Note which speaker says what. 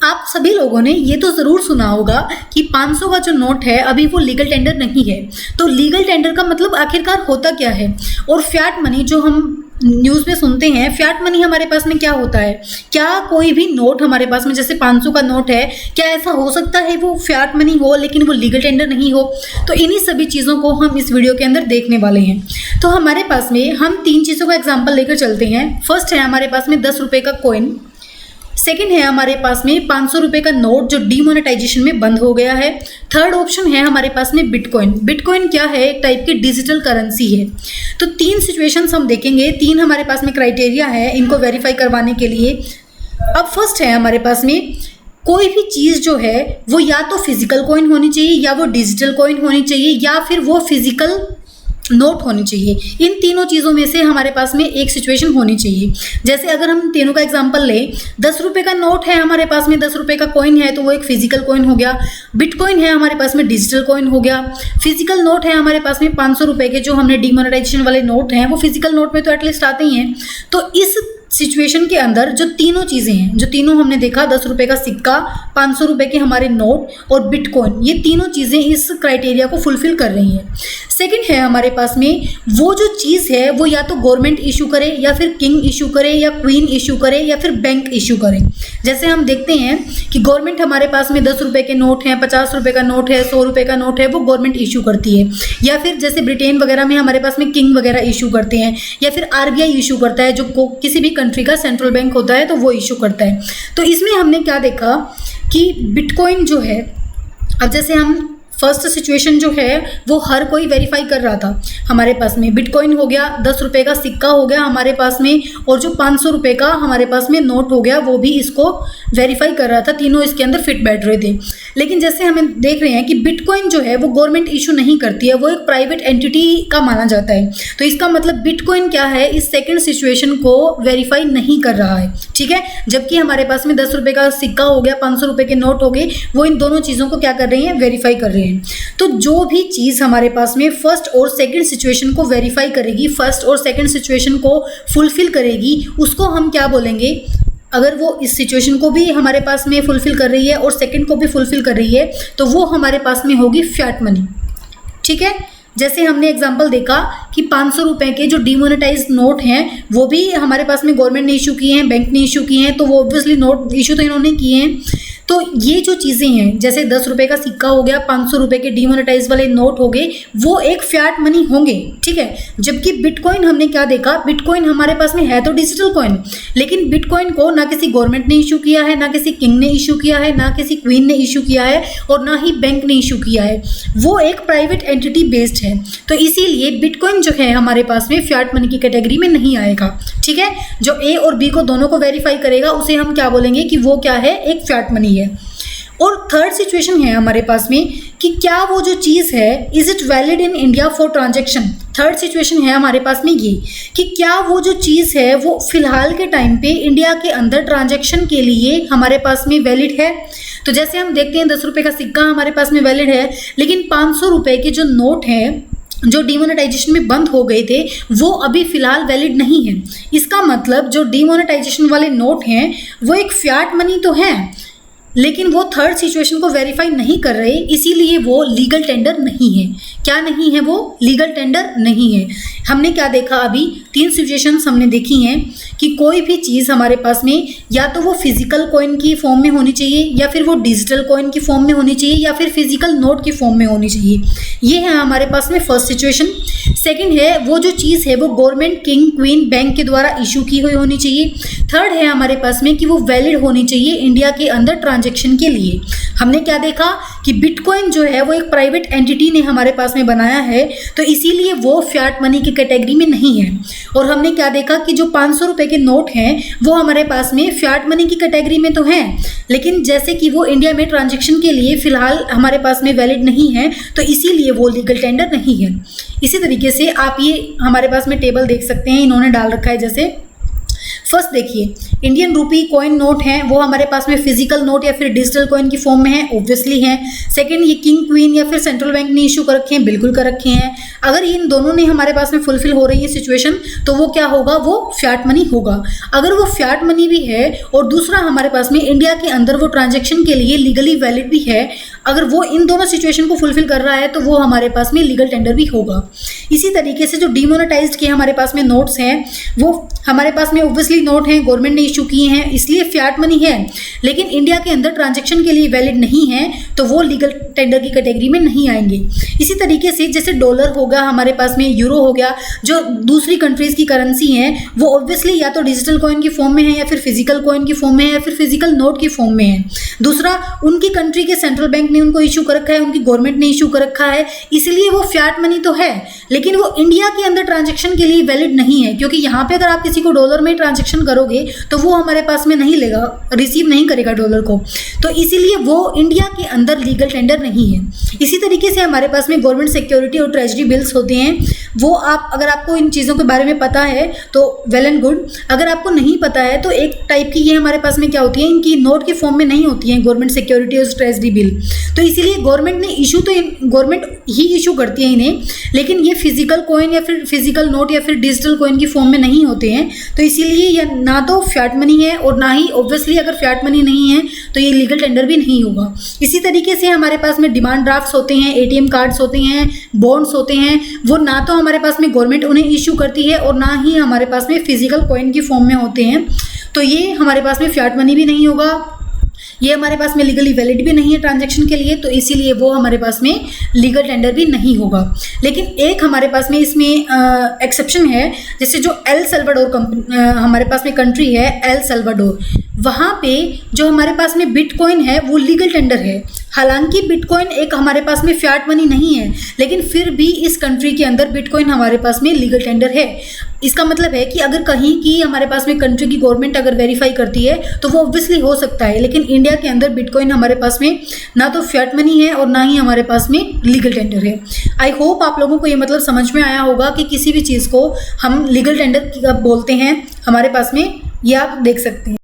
Speaker 1: आप सभी लोगों ने ये तो ज़रूर सुना होगा कि 500 का जो नोट है अभी वो लीगल टेंडर नहीं है। तो लीगल टेंडर का मतलब आखिरकार होता क्या है? और फिएट मनी जो हम न्यूज़ में सुनते हैं, फिएट मनी हमारे पास में क्या होता है? क्या कोई भी नोट हमारे पास में जैसे 500 का नोट है, क्या ऐसा हो सकता है वो फिएट मनी हो लेकिन वो लीगल टेंडर नहीं हो? तो इन्हीं सभी चीज़ों को हम इस वीडियो के अंदर देखने वाले हैं। तो हमारे पास में हम 3 चीज़ों का एग्जाम्पल लेकर चलते हैं। फर्स्ट है हमारे पास में 10 रुपये का कॉइन। सेकेंड है हमारे पास में 500 रुपये का नोट जो डीमोनेटाइजेशन में बंद हो गया है। थर्ड ऑप्शन है हमारे पास में बिटकॉइन। बिटकॉइन क्या है? एक टाइप की डिजिटल करेंसी है। तो 3 सिचुएशंस हम देखेंगे, 3 हमारे पास में क्राइटेरिया है इनको वेरीफाई करवाने के लिए। अब फर्स्ट है हमारे पास में कोई भी चीज़ जो है वो या तो फिजिकल कॉइन होनी चाहिए, या वो डिजिटल कॉइन होनी चाहिए, या फिर वो फिजिकल नोट होनी चाहिए। इन तीनों चीज़ों में से हमारे पास में एक सिचुएशन होनी चाहिए। जैसे अगर हम तीनों का एग्जांपल लें, 10 रुपये का नोट है हमारे पास में, 10 रुपये का कॉइन है तो वो एक फिजिकल कॉइन हो गया। बिटकॉइन है हमारे पास में, डिजिटल कॉइन हो गया। फिजिकल नोट है हमारे पास में 500 रुपये के, जो हमने डीमोनेटाइजेशन वाले नोट हैं वो फिजिकल नोट में तो एटलीस्ट आते ही हैं। तो इस सिचुएशन के अंदर जो तीनों चीज़ें हैं, जो तीनों हमने देखा, 10 रुपये का सिक्का, 500 रुपये के हमारे नोट और बिटकॉइन, ये तीनों चीज़ें इस क्राइटेरिया को फुलफिल कर रही हैं। सेकंड है हमारे पास में वो जो चीज़ है वो या तो गवर्नमेंट इशू करे, या फिर किंग इशू करे, या क्वीन इशू करे, या फिर बैंक इशू करे। जैसे हम देखते हैं कि गवर्नमेंट हमारे पास में 10 रुपये के नोट हैं, 50 रुपये का नोट है, 100 रुपये का नोट है, वो गवर्नमेंट इशू करती है। या फिर जैसे ब्रिटेन वगैरह में हमारे पास में किंग वगैरह इशू करते हैं, या फिर आरबीआई इशू करता है, जो किसी भी कंट्री का सेंट्रल बैंक होता है तो वो इशू करता है। तो इसमें हमने क्या देखा कि बिटकॉइन जो है, अब जैसे हम फर्स्ट सिचुएशन जो है वो हर कोई वेरीफाई कर रहा था। हमारे पास में बिटकॉइन हो गया, 10 रुपये का सिक्का हो गया हमारे पास में, और जो 500 रुपये का हमारे पास में नोट हो गया वो भी इसको वेरीफाई कर रहा था। तीनों इसके अंदर फिट बैठ रहे थे। लेकिन जैसे हमें देख रहे हैं कि बिटकॉइन जो है वो गवर्नमेंट इशू नहीं करती है, वो एक प्राइवेट एंटिटी का माना जाता है। तो इसका मतलब बिटकॉइन क्या है, इस सेकेंड सिचुएशन को वेरीफाई नहीं कर रहा है। ठीक है, जबकि हमारे पास में 10 रुपये का सिक्का हो गया, 500 रुपये के नोट हो गए, वो इन दोनों चीज़ों को क्या कर रही हैं, वेरीफाई कर रहे हैं। तो जो भी चीज़ हमारे पास में फर्स्ट और सेकंड सिचुएशन को वेरीफाई करेगी, फर्स्ट और सेकंड सिचुएशन को फुलफिल करेगी, उसको हम क्या बोलेंगे? अगर वो इस सिचुएशन को भी हमारे पास में फुलफिल कर रही है और सेकंड को भी फुलफिल कर रही है, तो वो हमारे पास में होगी फिएट मनी। ठीक है, जैसे हमने एग्जाम्पल देखा कि 500 रुपये के जो डीमोनेटाइज नोट हैं वो भी हमारे पास में गवर्नमेंट ने इशू किए हैं, बैंक ने इशू किए हैं, तो वो ऑब्वियसली नोट इशू तो इन्होंने किए हैं। तो ये जो चीज़ें हैं, जैसे 10 रुपये का सिक्का हो गया, 500 रुपये के डीमोनेटाइज वाले नोट हो गए, वो एक फिएट मनी होंगे। ठीक है, जबकि बिटकॉइन हमने क्या देखा, बिटकॉइन हमारे पास में है तो डिजिटल कॉइन, लेकिन बिटकॉइन को ना किसी गवर्नमेंट ने इशू किया है, ना किसी किंग ने इशू किया है, ना किसी क्वीन ने इशू किया है, और ना ही बैंक ने इशू किया है। वो एक प्राइवेट एंटिटी बेस्ड है। तो इसीलिए बिटकॉइन जो है हमारे पास में फिएट मनी की कैटेगरी में नहीं आएगा। ठीक है, जो ए और बी को दोनों को वेरीफाई करेगा उसे हम क्या बोलेंगे कि वो क्या है, एक फिएट मनी है। और थर्ड सिचुएशन है हमारे पास में कि क्या वो जो चीज़ है, is it valid in India for transaction. Third situation है हमारे पास में ये कि क्या वो जो चीज़ है वो फिलहाल के टाइम पे इंडिया के अंदर ट्रांजैक्शन के लिए हमारे पास में वैलिड है। तो जैसे हम देखते हैं 10 रुपये का सिक्का हमारे पास में वैलिड है, लेकिन 500 रुपये के जो नोट हैं जो डीमोनेटाइजेशन में बंद हो गए थे वो अभी फ़िलहाल वैलिड नहीं है। इसका मतलब जो डीमोनेटाइजेशन वाले नोट हैं वो एक फिएट मनी तो हैं, लेकिन वो थर्ड सिचुएशन को वेरीफाई नहीं कर रहे, इसीलिए वो लीगल टेंडर नहीं है। क्या नहीं है? वो लीगल टेंडर नहीं है। हमने क्या देखा, अभी 3 सिचुएशंस हमने देखी हैं कि कोई भी चीज़ हमारे पास में या तो वो फिजिकल कॉइन की फॉर्म में होनी चाहिए, या फिर वो डिजिटल कॉइन की फॉर्म में होनी चाहिए, या फिर फिजिकल नोट की फॉर्म में होनी चाहिए। ये है हमारे पास में फर्स्ट सिचुएशन। सेकंड है वो जो चीज़ है वो गवर्नमेंट, किंग, क्वीन, बैंक के द्वारा इशू की हुई होनी चाहिए। थर्ड है हमारे पास में कि वो वैलिड होनी चाहिए इंडिया के अंदर ट्रांजैक्शन के लिए। हमने क्या देखा कि बिटकॉइन जो है वो एक प्राइवेट एंटिटी ने हमारे पास में बनाया है, तो इसीलिए वो फिएट मनी की कैटेगरी में नहीं है। और हमने क्या देखा कि जो 500 रुपये के नोट हैं वो हमारे पास में फिएट मनी की कैटेगरी में तो हैं, लेकिन जैसे कि वो इंडिया में ट्रांजैक्शन के लिए फ़िलहाल हमारे पास में वैलिड नहीं है, तो इसीलिए वो लीगल टेंडर नहीं है। इसी तरीके से आप ये हमारे पास में टेबल देख सकते हैं, इन्होंने डाल रखा है। जैसे फर्स्ट देखिए, इंडियन रूपी कॉइन नोट हैं वो हमारे पास में फिजिकल नोट या फिर डिजिटल कॉइन की फॉर्म में है, ऑब्वियसली है। सेकंड, ये किंग क्वीन या फिर सेंट्रल बैंक ने इशू कर रखे हैं, बिल्कुल कर रखे हैं। अगर इन दोनों ने हमारे पास में फुलफिल हो रही है सिचुएशन, तो वो क्या होगा, वो फियाट मनी होगा। अगर वो फियाट मनी भी है और दूसरा हमारे पास में इंडिया के अंदर वो ट्रांजेक्शन के लिए लीगली वैलिड भी है, अगर वो इन दोनों सिचुएशन को फुलफिल कर रहा है तो वो हमारे पास में लीगल टेंडर भी होगा। इसी तरीके से जो डिमोनेटाइज्ड के हमारे पास में नोट्स हैं, वो हमारे पास में ऑब्वियसली नोट हैं, गवर्नमेंट ने इशू किए हैं, इसलिए फियाट मनी है, लेकिन इंडिया के अंदर ट्रांजैक्शन के लिए वैलिड नहीं है, तो वो लीगल टेंडर की कैटेगरी में नहीं आएंगे। इसी तरीके से जैसे डॉलर हो गया हमारे पास में, यूरो हो गया, जो दूसरी कंट्रीज की करेंसी है, वो ऑब्वियसली या तो डिजिटल कॉइन की फॉर्म में है या फिर फिजिकल कॉइन की फॉर्म में है या फिर फिजिकल नोट की फॉर्म में है। दूसरा, उनकी कंट्री के सेंट्रल बैंक ने उनको इशू कर रखा है, उनकी गवर्नमेंट ने इशू कर रखा है, इसलिए वो फियाट मनी तो है, लेकिन वो इंडिया के अंदर ट्रांजैक्शन के लिए वैलिड नहीं है, क्योंकि यहाँ पे अगर आप किसी को डॉलर में ट्रांजैक्शन करोगे तो वो हमारे पास में नहीं लेगा, रिसीव नहीं करेगा डॉलर को, तो इसीलिए वो इंडिया के अंदर लीगल टेंडर नहीं है। इसी तरीके से हमारे पास में गवर्नमेंट सिक्योरिटी और ट्रेजरी बिल्स होते हैं, वो आप अगर आपको इन चीज़ों के बारे में पता है तो वेल एंड गुड, अगर आपको नहीं पता है तो एक टाइप की ये हमारे पास में क्या होती है, इनकी नोट की फॉर्म में नहीं होती है गवर्नमेंट सिक्योरिटी और ट्रेजरी बिल, तो इसीलिए गवर्नमेंट ने इशू तो गवर्नमेंट ही इशू करती है इन्हें, लेकिन ये फिजिकल कॉइन या फिर फिजिकल नोट या फिर डिजिटल कॉइन की फॉर्म में नहीं होते हैं, तो इसीलिए ये ना तो फियाट मनी है और ना ही ऑब्वियसली अगर फियाट मनी नहीं है तो ये लीगल टेंडर भी नहीं होगा। इसी तरीके से हमारे पास में डिमांड ड्राफ्ट्स होते हैं, एटीएम कार्ड्स होते हैं, बॉन्ड्स होते हैं, वो ना तो हमारे पास में गवर्नमेंट उन्हें इशू करती है और ना ही हमारे पास में फिजिकल कॉइन की फॉर्म में होते हैं, तो ये हमारे पास में फियाट मनी भी नहीं होगा, ये हमारे पास में लीगली वैलिड भी नहीं है ट्रांजैक्शन के लिए, तो इसीलिए वो हमारे पास में लीगल टेंडर भी नहीं होगा। लेकिन एक हमारे पास में इसमें एक्सेप्शन है, जैसे जो एल सल्वाडोर हमारे पास में कंट्री है, एल सल्वाडोर, वहाँ पे जो हमारे पास में बिटकॉइन है वो लीगल टेंडर है। हालांकि बिटकॉइन एक हमारे पास में फियाट मनी नहीं है, लेकिन फिर भी इस कंट्री के अंदर बिटकॉइन हमारे पास में लीगल टेंडर है। इसका मतलब है कि अगर कहीं की हमारे पास में कंट्री की गवर्नमेंट अगर वेरीफाई करती है तो वो ऑब्वियसली हो सकता है, लेकिन इंडिया के अंदर बिटकॉइन हमारे पास में ना तो फियाट मनी है और ना ही हमारे पास में लीगल टेंडर है। आई होप आप लोगों को ये मतलब समझ में आया होगा कि किसी भी चीज़ को हम लीगल टेंडर बोलते हैं हमारे पास में, ये आप देख सकते हैं।